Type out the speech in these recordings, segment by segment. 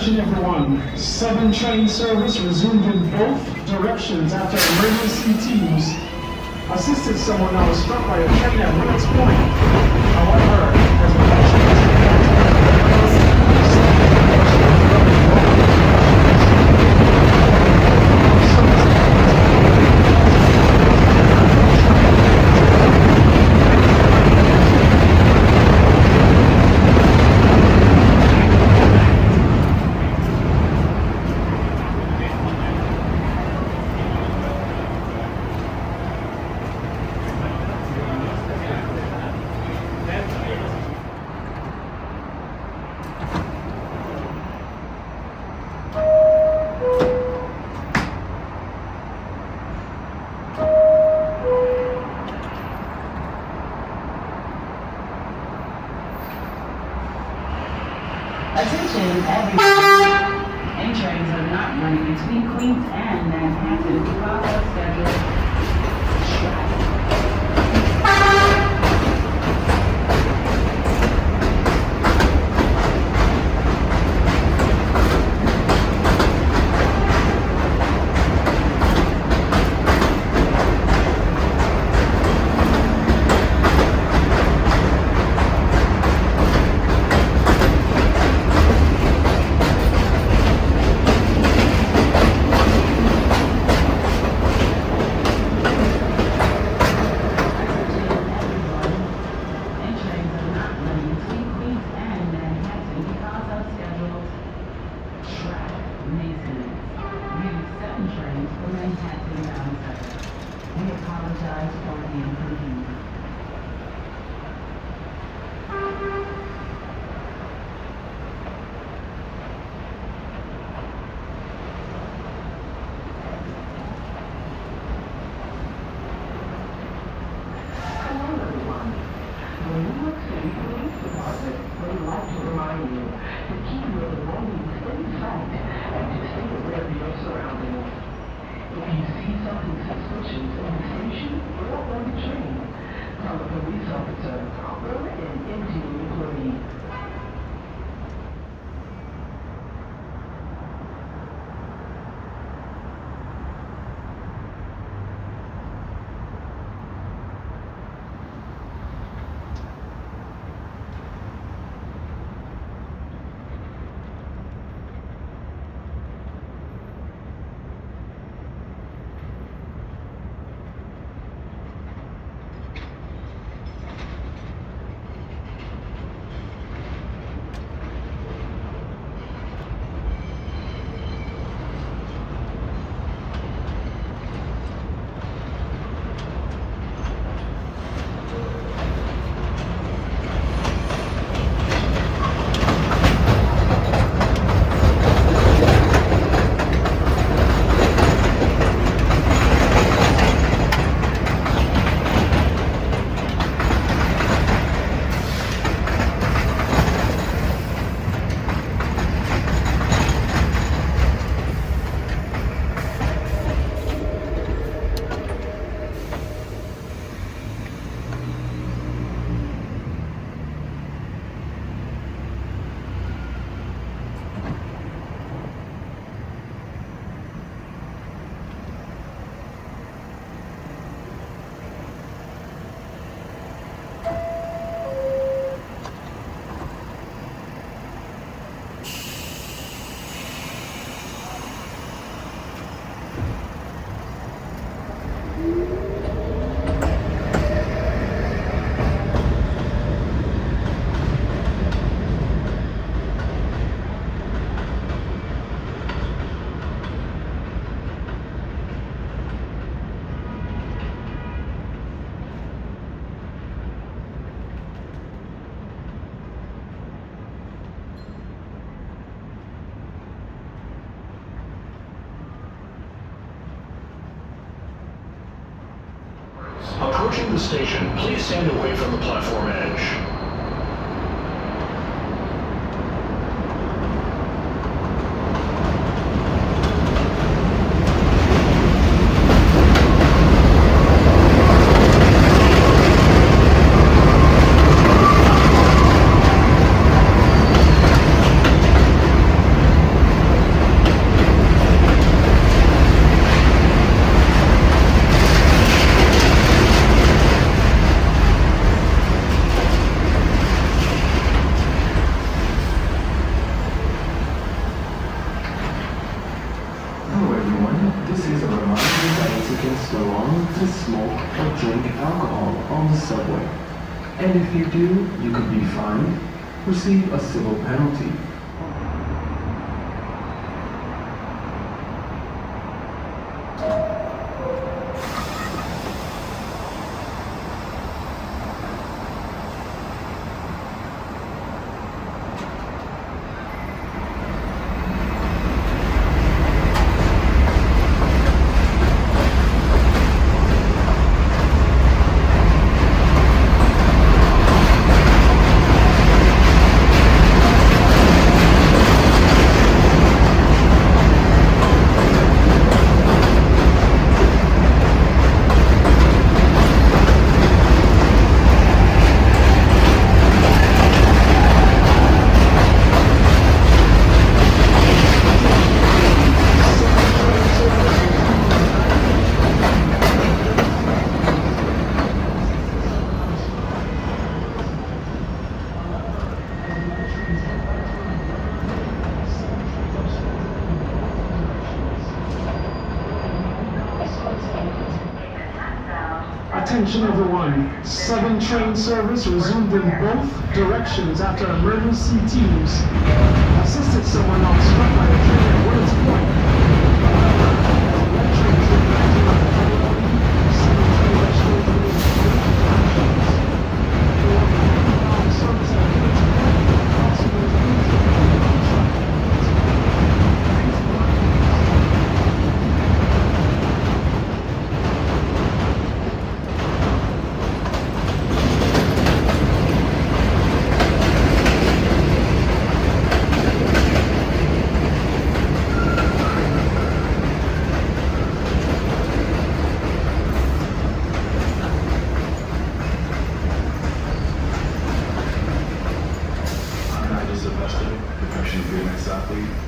Attention everyone, 7 train service resumed in both directions after emergency teams assisted someone that was struck by a train at Wilkes Point. However, as Attention, everyone. M trains are not running between Queens and Manhattan because of scheduled traffic. We apologize for the inconvenience. Hello everyone. The New York City Police Department would like to remind you to keep your belongings in sight and to stay aware of your surroundings. If you see something suspicious in the station or on the train, tell a police officer or an MTA employee. Approaching the station, please stand away from the platform edge. smoke or drink alcohol on the subway. And if you do, you could be fined, receive a civil penalty. Attention everyone, 7 train service resumed in both directions after emergency teams assisted someone else struck by a train at Woods Point. One train is impacted on the priority, 7 train restored in both directions. Service at Woods Point, possible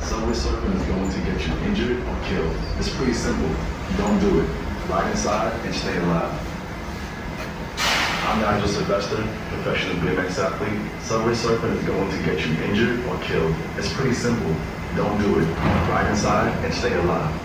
Subway surfing is going to get you injured or killed. It's pretty simple. Don't do it. Ride inside and stay alive. I'm Nigel Sylvester, professional BMX athlete. Subway surfing is going to get you injured or killed. It's pretty simple. Don't do it. Ride inside and stay alive.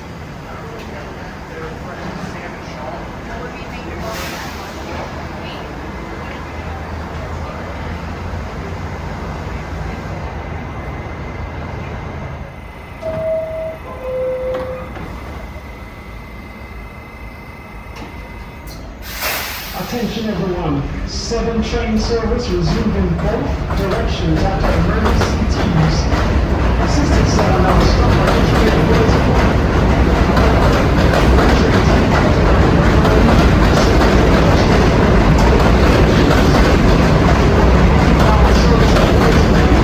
Attention everyone, 7 train service resumed in both directions after emergency teams assisted someone else struck by a train at Woods Point. One train is impacted on the priority, 7 train restored in both directions. Service at Woods Point.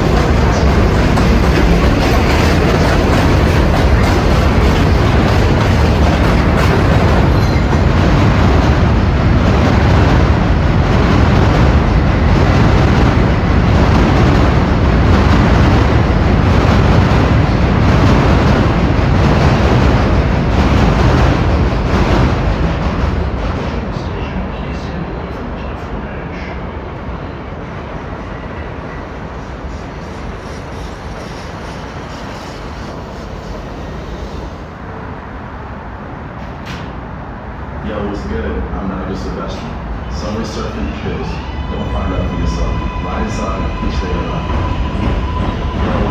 Yo, what's good? I'm Nigel Sylvester. Subway surfing kills. Don't find out for yourself. Ride inside and stay alive. Yo,